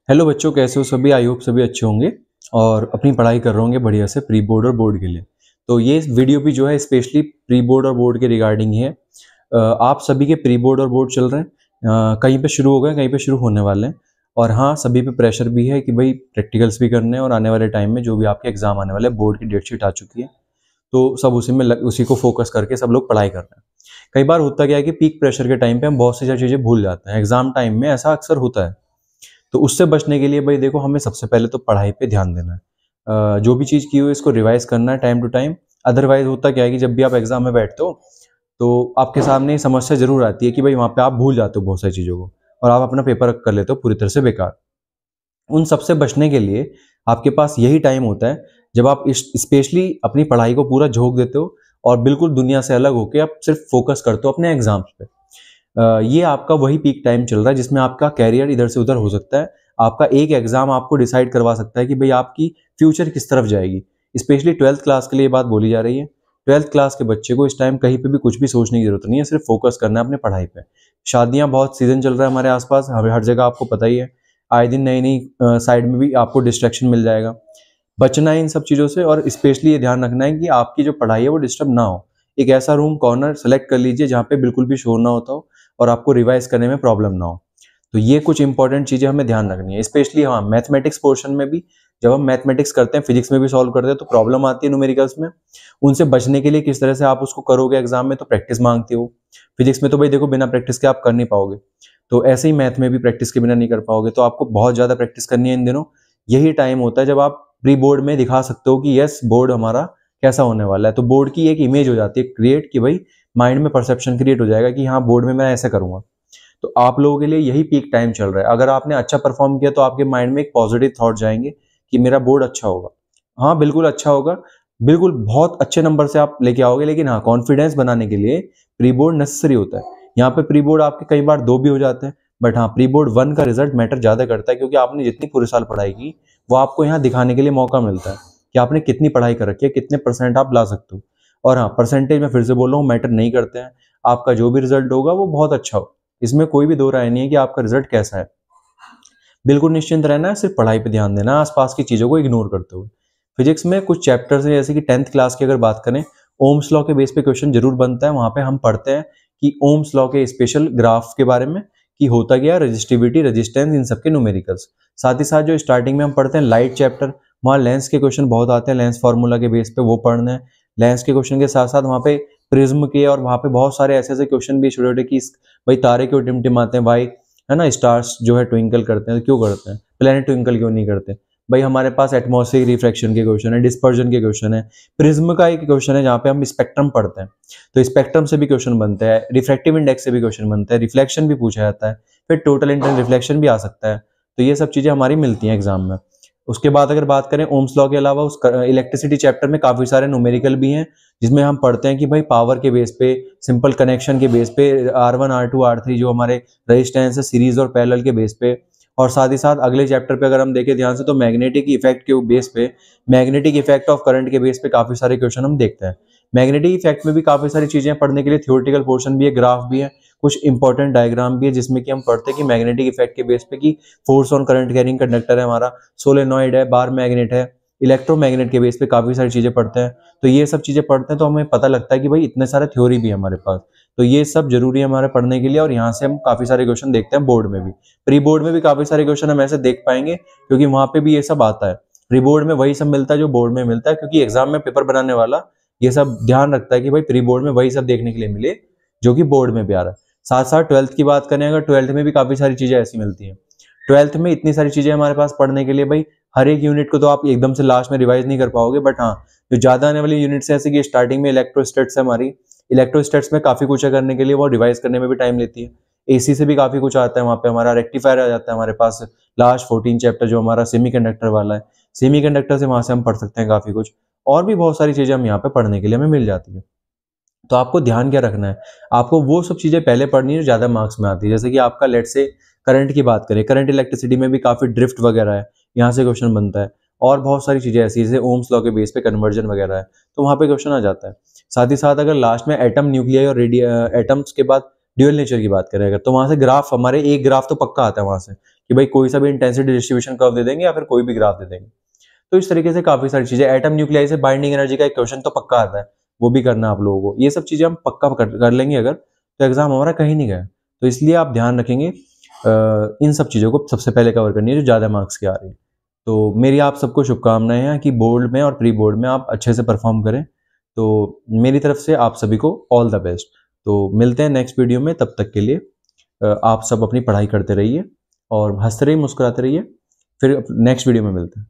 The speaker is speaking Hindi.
हेलो बच्चों, कैसे हो सभी। आई होप सभी अच्छे होंगे और अपनी पढ़ाई कर रहे होंगे बढ़िया से प्री बोर्ड और बोर्ड के लिए। तो ये वीडियो भी जो है स्पेशली प्री बोर्ड और बोर्ड के रिगार्डिंग है। आप सभी के प्री बोर्ड और बोर्ड चल रहे हैं। कहीं पे शुरू हो गए, कहीं पे शुरू होने वाले हैं। और हाँ, सभी पे प्रेशर भी है कि भाई प्रैक्टिकल्स भी करने हैं और आने वाले टाइम में जो भी आपके एग्जाम आने वाले हैं, बोर्ड की डेट शीट आ चुकी है, तो सब उसी में उसी को फोकस करके सब लोग पढ़ाई कर रहे हैं। कई बार होता क्या है कि पीक प्रेशर के टाइम पे हम बहुत सी चीज़ें भूल जाते हैं। एग्जाम टाइम में ऐसा अक्सर होता है। तो उससे बचने के लिए भाई देखो, हमें सबसे पहले तो पढ़ाई पे ध्यान देना है। जो भी चीज़ की हो इसको रिवाइज करना है टाइम टू टाइम। अदरवाइज होता क्या है कि जब भी आप एग्जाम में बैठते हो तो आपके सामने ये समस्या जरूर आती है कि भाई वहाँ पे आप भूल जाते हो बहुत सारी चीज़ों को और आप अपना पेपर कर लेते हो पूरी तरह से बेकार। उन सबसे बचने के लिए आपके पास यही टाइम होता है जब आप स्पेशली अपनी पढ़ाई को पूरा झोंक देते हो और बिल्कुल दुनिया से अलग होकर आप सिर्फ फोकस करते हो अपने एग्जाम्स पे। ये आपका वही पीक टाइम चल रहा है जिसमें आपका कैरियर इधर से उधर हो सकता है। आपका एक एग्जाम आपको डिसाइड करवा सकता है कि भाई आपकी फ्यूचर किस तरफ जाएगी। स्पेशली ट्वेल्थ क्लास के लिए बात बोली जा रही है। ट्वेल्थ क्लास के बच्चे को इस टाइम कहीं पे भी कुछ भी सोचने की जरूरत नहीं है, सिर्फ फोकस करना है अपने पढ़ाई पे। शादियां बहुत सीजन चल रहा है हमारे आसपास, हर जगह आपको पता ही है। आए दिन नई नई साइड में भी आपको डिस्ट्रैक्शन मिल जाएगा। बचना है इन सब चीज़ों से और स्पेशली ये ध्यान रखना है कि आपकी जो पढ़ाई है वो डिस्टर्ब ना हो। एक ऐसा रूम कॉर्नर सेलेक्ट कर लीजिए जहाँ पे बिल्कुल भी शोर ना होता हो और आपको रिवाइज करने में प्रॉब्लम ना हो। तो ये कुछ इंपॉर्टेंट चीज़ें हमें ध्यान रखनी है। स्पेशली हाँ, मैथमेटिक्स पोर्शन में भी जब हम मैथमेटिक्स करते हैं, फिजिक्स में भी सॉल्व करते हैं तो प्रॉब्लम आती है न्यूमेरिकल्स में। उनसे बचने के लिए किस तरह से आप उसको करोगे एग्जाम में, तो प्रैक्टिस मांगती हो। फिजिक्स में तो भाई देखो, बिना प्रैक्टिस के आप कर नहीं पाओगे। तो ऐसे ही मैथ में भी प्रैक्टिस के बिना नहीं कर पाओगे। तो आपको बहुत ज़्यादा प्रैक्टिस करनी है इन दिनों। यही टाइम होता है जब आप प्री बोर्ड में दिखा सकते हो कि यस, बोर्ड हमारा कैसा होने वाला है। तो बोर्ड की एक इमेज हो जाती है क्रिएट कि भाई माइंड में परसेप्शन क्रिएट हो जाएगा कि हाँ, बोर्ड में मैं ऐसे करूंगा। तो आप लोगों के लिए यही पीक टाइम चल रहा है। अगर आपने अच्छा परफॉर्म किया तो आपके माइंड में एक पॉजिटिव थॉट जाएंगे कि मेरा बोर्ड अच्छा होगा। हाँ, बिल्कुल अच्छा होगा। बिल्कुल बहुत अच्छे नंबर से आप लेके आओगे। लेकिन हाँ, कॉन्फिडेंस बनाने के लिए प्री बोर्ड नेसेसरी होता है। यहाँ पे प्री बोर्ड आपके कई बार 2 भी हो जाते हैं, बट हाँ, प्री बोर्ड 1 का रिजल्ट मैटर ज्यादा करता है क्योंकि आपने जितनी पूरे साल पढ़ाई की वो आपको यहाँ दिखाने के लिए मौका मिलता है कि आपने कितनी पढ़ाई कर रखी है, कितने परसेंट आप ला सकते हो। और हाँ, परसेंटेज में फिर से बोल रहा हूँ, मैटर नहीं करते हैं। आपका जो भी रिजल्ट होगा वो बहुत अच्छा हो, इसमें कोई भी दो राय नहीं है कि आपका रिजल्ट कैसा है। बिल्कुल निश्चिंत रहना है, सिर्फ पढ़ाई पे ध्यान देना है, आसपास की चीजों को इग्नोर करते हुए। फिजिक्स में कुछ चैप्टर्स हैं, जैसे कि 10th क्लास की अगर बात करें, ओम्स लॉ के बेस पे क्वेश्चन जरूर बनता है। वहां पे हम पढ़ते हैं कि ओम्स लॉ के स्पेशल ग्राफ के बारे में, कि होता क्या है, रजिस्टिविटी, रेजिस्टेंस, इन सबके न्यूमेरिकल्स। साथ ही साथ जो स्टार्टिंग में हम पढ़ते हैं लाइट चैप्टर, वहाँ लेंस के क्वेश्चन बहुत आते हैं, लेंस फार्मूला के बेस पे वो पढ़ना है। लेंस के क्वेश्चन के साथ साथ वहाँ पे प्रिज्म के और वहाँ पे बहुत सारे ऐसे ऐसे क्वेश्चन भी छोटे छोटे कि भाई तारे क्यों टिमटिमाते हैं भाई, है ना, स्टार्स जो है ट्विंकल करते हैं, तो क्यों करते हैं, प्लेनेट ट्विंकल क्यों नहीं करते भाई। हमारे पास एटमॉस्फेरिक रिफ्रैक्शन के क्वेश्चन है, डिस्पर्जन के क्वेश्चन है, प्रिज्म का एक क्वेश्चन है जहाँ पे हम स्पेक्ट्रम पढ़ते हैं, तो स्पेक्ट्रम से भी क्वेश्चन बनता है, रिफ्रैक्टिव इंडेक्स से भी क्वेश्चन बनता है, रिफ्लेक्शन भी पूछा जाता है, फिर टोटल इंटरनल रिफ्लेक्शन भी आ सकता है। तो ये सब चीजें हमारी मिलती हैं एग्जाम में। उसके बाद अगर बात करें ओम्स लॉ के अलावा, उस इलेक्ट्रिसिटी चैप्टर में काफी सारे न्यूमेरिकल भी हैं, जिसमें हम पढ़ते हैं कि भाई पावर के बेस पे, सिंपल कनेक्शन के बेस पे, R1 R2 R3 जो हमारे रेजिस्टेंस है, सीरीज और पैरेलल के बेस पे। और साथ ही साथ अगले चैप्टर पे अगर हम देखें ध्यान से, तो मैग्नेटिक इफेक्ट के बेस पे, मैग्नेटिक इफेक्ट ऑफ करंट के बेस पे काफी सारे क्वेश्चन हम देखते हैं। मैग्नेटिक इफेक्ट में भी काफी सारी चीजें पढ़ने के लिए, थ्योरेटिकल पोर्शन भी है, ग्राफ भी है, कुछ इंपॉर्टेंट डायग्राम भी है, जिसमें कि हम पढ़ते हैं कि मैग्नेटिक इफेक्ट के बेस पे कि force on current carrying conductor है हमारा, सोलेनॉइड है, बार मैग्नेट है, इलेक्ट्रोमैग्नेट के बेस पे काफी सारी चीजें पढ़ते हैं। तो ये सब चीजें पढ़ते हैं तो हमें पता लगता है कि भाई इतने सारे थ्योरी भी है हमारे पास। तो ये सब जरूरी है हमारे पढ़ने के लिए और यहाँ से हम काफी सारे क्वेश्चन देखते हैं बोर्ड में भी। प्री बोर्ड में भी काफी सारे क्वेश्चन हम ऐसे देख पाएंगे क्योंकि वहां पे भी ये सब आता है। प्री बोर्ड में वही सब मिलता है जो बोर्ड में मिलता है, क्योंकि एग्जाम में पेपर बनाने वाला ये सब ध्यान रखता है कि भाई प्री बोर्ड में वही सब देखने के लिए मिले जो कि बोर्ड में भी आ रहा है। साथ साथ ट्वेल्थ की बात करें, अगर ट्वेल्थ में भी काफी सारी चीजें ऐसी मिलती हैं। ट्वेल्थ में इतनी सारी चीजें हमारे पास पढ़ने के लिए, भाई हर एक यूनिट को तो आप एकदम से लास्ट में रिवाइज नहीं कर पाओगे, बट हाँ, जो ज्यादा आने वाली यूनिट्स है, जैसे कि स्टार्टिंग में इलेक्ट्रोस्टेट्स है हमारी, इलेक्ट्रोस्टेट्स में काफी कुछ है करने के लिए, वो रिवाइज करने में भी टाइम लेती है। एसी से भी काफी कुछ आता है, वहाँ पे हमारा रेक्टिफायर आ जाता है हमारे पास, लास्ट 14 चैप्टर जो हमारा सेमीकंडक्टर वाला है, सेमीकंडक्टर से वहां से हम पढ़ सकते हैं काफी कुछ। और भी बहुत सारी चीजें हम यहाँ पे पढ़ने के लिए हमें मिल जाती है। तो आपको ध्यान क्या रखना है, आपको वो सब चीजें पहले पढ़नी है ज्यादा मार्क्स में आती है। जैसे कि आपका लेट से करंट की बात करें, करंट इलेक्ट्रिसिटी में भी काफी ड्रिफ्ट वगैरह है, यहाँ से क्वेश्चन बनता है। और बहुत सारी चीजें ऐसी, जैसे ओम्स लॉ के बेस पे कन्वर्जन वगैरह है, तो वहां पे क्वेश्चन आ जाता है। साथ ही साथ अगर लास्ट में एटम, न्यूक्लियर और एटम्स के बाद ड्यूअल नेचर की बात करें अगर, तो वहां से ग्राफ, हमारे एक ग्राफ तो पक्का आता है वहां से कि कि भाई कोई सा भी इंटेंसिटी डिस्ट्रीब्यूशन कर्व दे देंगे या फिर कोई भी ग्राफ दे देंगे। तो इस तरीके से काफ़ी सारी चीज़ें, एटम न्यूक्लियाई से बाइंडिंग एनर्जी का एक क्वेश्चन तो पक्का आता है, वो भी करना आप लोगों को। ये सब चीज़ें हम पक्का कर लेंगे अगर, तो एग्जाम हमारा कहीं नहीं गया। तो इसलिए आप ध्यान रखेंगे इन सब चीज़ों को सबसे पहले कवर करनी है जो ज़्यादा मार्क्स की आ रही है। तो मेरी आप सबको शुभकामनाएं हैं कि बोर्ड में और प्री बोर्ड में आप अच्छे से परफॉर्म करें। तो मेरी तरफ से आप सभी को ऑल द बेस्ट। तो मिलते हैं नेक्स्ट वीडियो में, तब तक के लिए आप सब अपनी पढ़ाई करते रहिए और हंसते रहिए, मुस्कुराते रहिए। फिर नेक्स्ट वीडियो में मिलते हैं।